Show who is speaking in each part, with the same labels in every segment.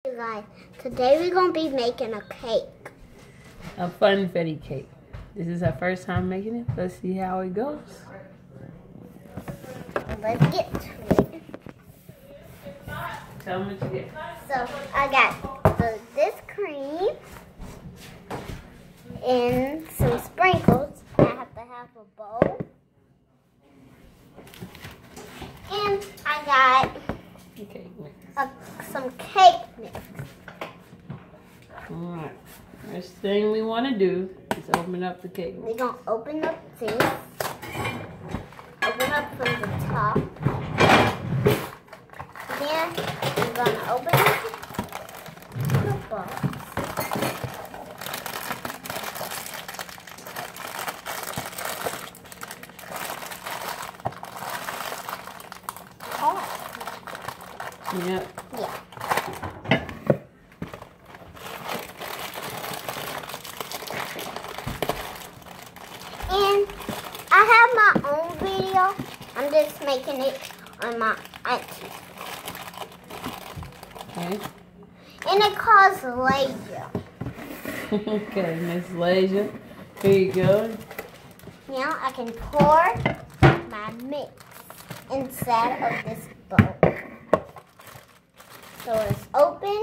Speaker 1: You guys, today we're going to be making a cake.
Speaker 2: A funfetti cake. This is our first time making it. Let's see how it goes.
Speaker 1: Let's get to it.
Speaker 2: Tell them what you get.
Speaker 1: So, I got this cream and some sprinkles. I have to have a bowl. And I got
Speaker 2: Cake mix.
Speaker 1: some cake mix.
Speaker 2: Alright. First thing we want to do is open up the cake mix.
Speaker 1: We're going to open up this. Open up from the top. Then we're going to open up the box. Oh.
Speaker 2: Yep.
Speaker 1: Yeah. And I have my own video. I'm just making it on my auntie.
Speaker 2: Okay.
Speaker 1: And it calls Lasia.
Speaker 2: Okay, Miss Lasia. Here you go.
Speaker 1: Now I can pour my mix inside of this bowl. So it's open.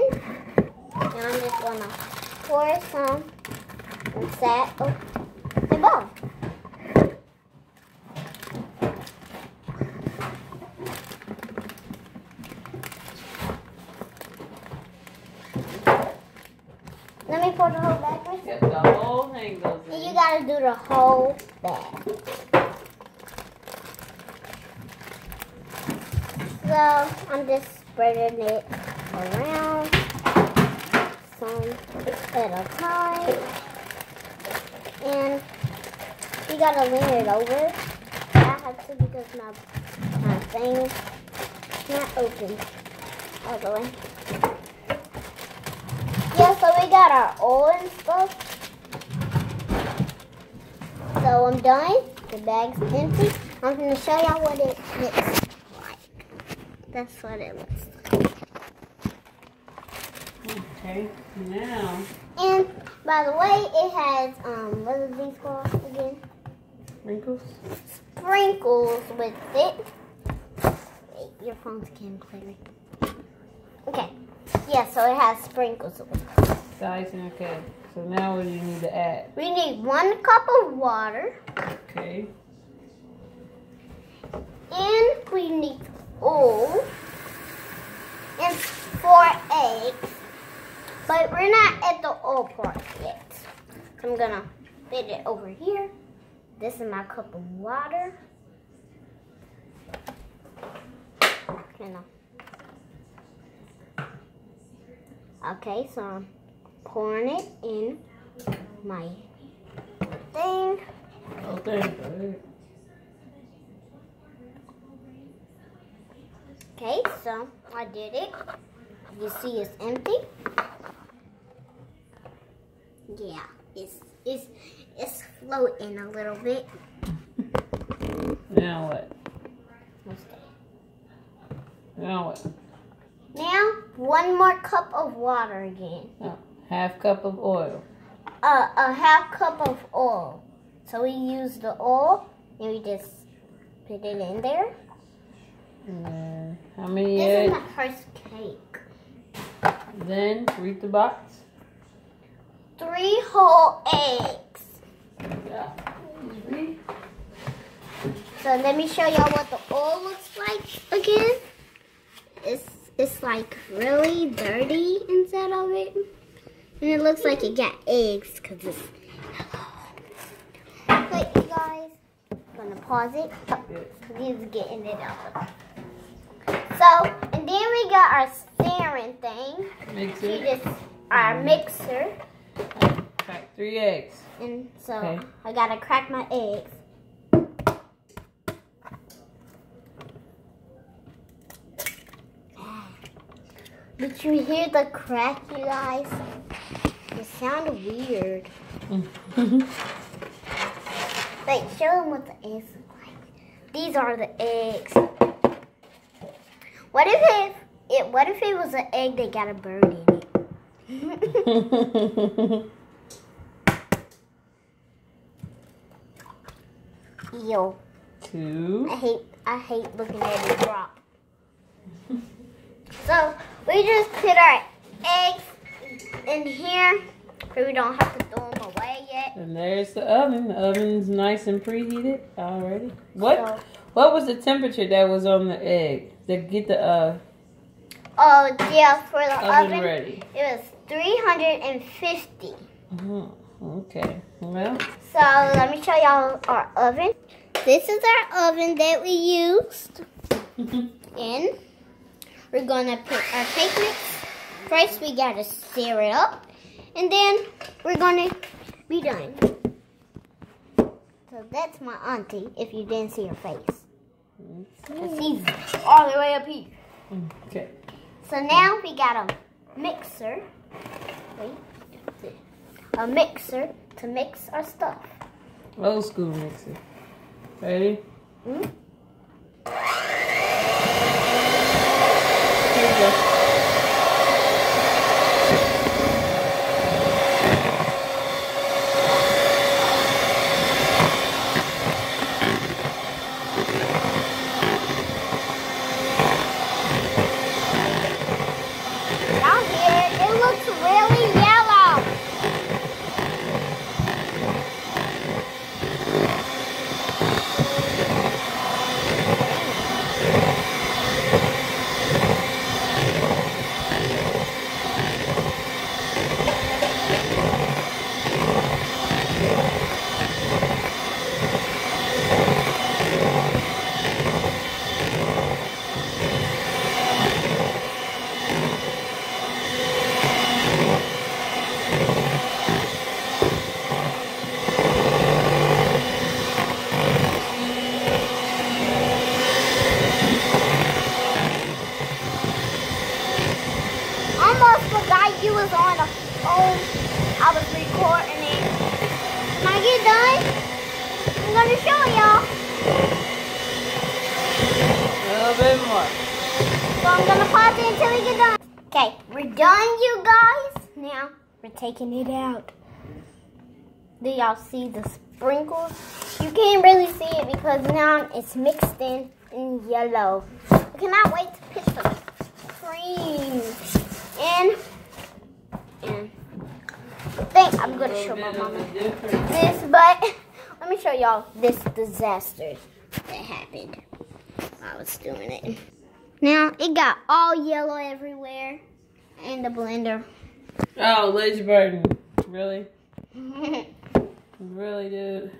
Speaker 1: Now I'm just going to pour some inside of the bowl. Let me pour the whole bag first.
Speaker 2: Yep, the whole thing goes in.
Speaker 1: And you gotta do the whole bag. So I'm just spreading it around, some at a time. And you gotta lean it over. I have to because my thing's not open all the way. Yeah, so we got our oil and stuff. So I'm done. The bag's empty. I'm going to show y'all what it looks like. That's what it looks like.
Speaker 2: Okay, now.
Speaker 1: And by the way, it has, what are these called again?
Speaker 2: Sprinkles.
Speaker 1: Sprinkles with it. Wait, your phone's getting clear. Okay. Yeah, so it has sprinkles with it.
Speaker 2: Guys, okay. So now what do you need to add?
Speaker 1: We need 1 cup of water.
Speaker 2: Okay.
Speaker 1: And we need oil. And 4 eggs. But we're not at the oil part yet. So I'm going to fit it over here. This is my cup of water. Okay, so I'm pouring it in my thing.
Speaker 2: Okay.
Speaker 1: Okay, so I did it. You see it's empty. Yeah, it's floating a little bit.
Speaker 2: Now what?
Speaker 1: What's that?
Speaker 2: Now what?
Speaker 1: Now, 1 more cup of water again.
Speaker 2: Oh, half cup of oil.
Speaker 1: A half cup of oil. So we use the oil and we just put it in there.
Speaker 2: And then how many
Speaker 1: This
Speaker 2: eggs?
Speaker 1: is my first cake.
Speaker 2: Then read the box.
Speaker 1: 3 whole eggs.
Speaker 2: Yeah. Read.
Speaker 1: So let me show y'all what the oil looks like again. It's like really dirty inside of it. And it looks like it got eggs because it's yellow. Wait, you guys. I'm going to pause it. He's getting it out. So, and then we got our stirring thing.
Speaker 2: Mixer.
Speaker 1: Our mixer.
Speaker 2: Crack 3 eggs.
Speaker 1: And so
Speaker 2: Okay.
Speaker 1: I got to crack my eggs. Did you hear the crack, you guys? It sounded weird. Wait, show them what the eggs look like. These are the eggs. What if What if it was an egg that got a bird in it? Ew.
Speaker 2: 2.
Speaker 1: I hate looking at it drop. So we just put our eggs in here so we don't have to throw them away yet.
Speaker 2: And there's the oven. The oven's nice and preheated already. What was the temperature that was on the egg to get the
Speaker 1: Oh yeah, for the oven
Speaker 2: ready?
Speaker 1: It was 350.
Speaker 2: Oh, okay. Well.
Speaker 1: So let me show y'all our oven. This is our oven that we used. And we're gonna put our cake mix. First we gotta stir it up. And then we're gonna be done. So that's my auntie, if you didn't see her face. She's all the way up here.
Speaker 2: Okay.
Speaker 1: So now we got a mixer. A mixer to mix our stuff.
Speaker 2: Old school mixer. Ready?
Speaker 1: Mm-hmm.
Speaker 2: Here we go.
Speaker 1: Down here, it looks really yellow. Almost forgot you was on the phone. I was recording it. When I get done, I'm gonna show y'all.
Speaker 2: A little bit more.
Speaker 1: So I'm gonna pause it until we get done. Okay, we're done, you guys. Now we're taking it out. Do y'all see the sprinkles? You can't really see it because now it's mixed in yellow. I cannot wait to put the cream in. And I think I'm gonna show my mama this, but let me show y'all this disaster that happened while I was doing it. Now it got all yellow everywhere in the blender.
Speaker 2: Oh, Liz Burton. Really? Really, dude?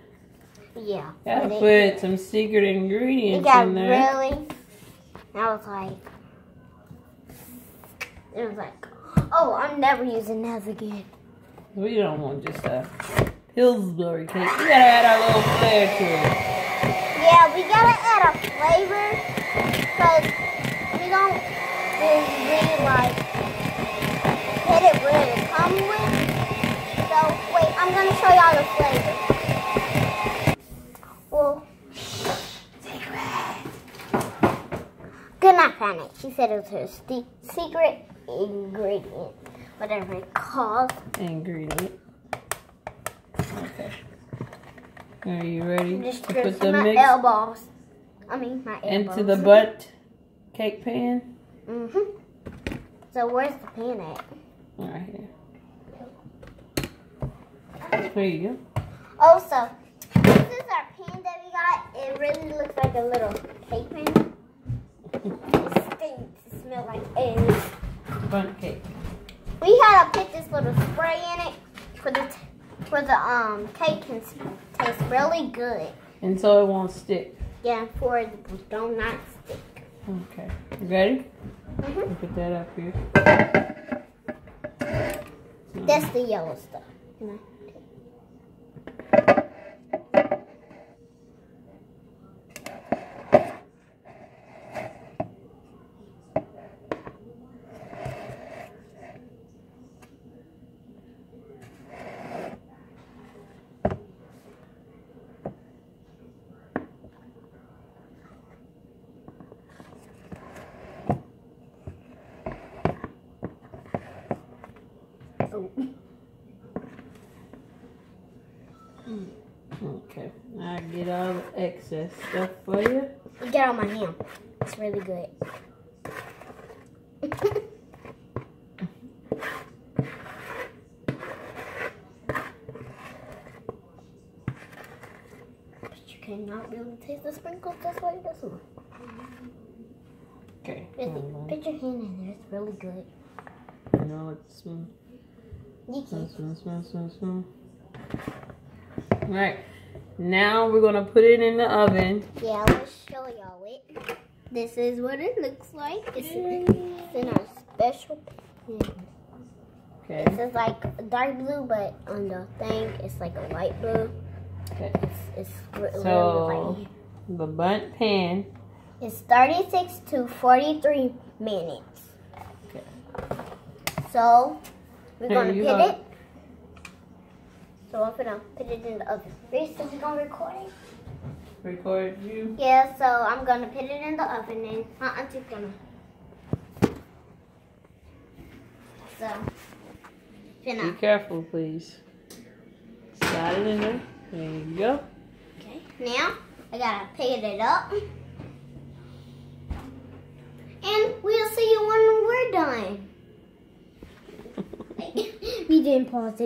Speaker 1: Yeah.
Speaker 2: Gotta put some secret
Speaker 1: It
Speaker 2: ingredients
Speaker 1: got
Speaker 2: in there.
Speaker 1: really. I was like, it was like, oh, I'm never using that again.
Speaker 2: We don't want just a Pillsbury cake. We gotta add our little flair to it.
Speaker 1: Yeah, we gotta add a flavor because we don't really like hit it where it comes with. So wait, I'm gonna show y'all the flavor. Well, good night, Planet. She said it was her secret ingredient, whatever it calls.
Speaker 2: Ingredient. Okay. Are you ready
Speaker 1: Just
Speaker 2: to put the
Speaker 1: my
Speaker 2: mix
Speaker 1: elbows. I mean, my elbows.
Speaker 2: into the butt cake pan?
Speaker 1: So where's the pan at?
Speaker 2: Right here. There you go.
Speaker 1: Also, this is our pan that we got. It really looks like a little cake pan. It stinks. It smells like eggs.
Speaker 2: Bundt cake.
Speaker 1: We had to put this little spray in it for the cake can taste really good.
Speaker 2: And so it won't stick.
Speaker 1: Yeah, for it do not stick.
Speaker 2: Okay. You ready? Put that up here.
Speaker 1: That's the yellow stuff. Can I Oh.
Speaker 2: Okay, I get all the excess stuff for you.
Speaker 1: You get on my hand. It's really good. But you cannot really taste the sprinkles. That's why this one.
Speaker 2: Okay.
Speaker 1: Really, put your hand in there. It's really good.
Speaker 2: No, it's smooth.
Speaker 1: You
Speaker 2: Smooth. Right. Now we're gonna put it in the oven.
Speaker 1: Yeah, let's show y'all it. This is what it looks like. It's in our special pan.
Speaker 2: Okay.
Speaker 1: This is like dark blue, but on the thing, it's like a light blue.
Speaker 2: Okay.
Speaker 1: It's really
Speaker 2: So
Speaker 1: light.
Speaker 2: the burnt pan.
Speaker 1: It's 36 to 43 minutes.
Speaker 2: Okay.
Speaker 1: So we're
Speaker 2: Here
Speaker 1: gonna
Speaker 2: you
Speaker 1: put
Speaker 2: go.
Speaker 1: it. So I'm gonna put it in the oven. Reese, is you gonna record it?
Speaker 2: Record you.
Speaker 1: Yeah, so I'm gonna put it in the oven and my auntie's gonna. So,
Speaker 2: Be careful, please. Slide it in there. There you go.
Speaker 1: Okay, now I gotta pick it up. And we'll see you when we're done. We didn't pause it.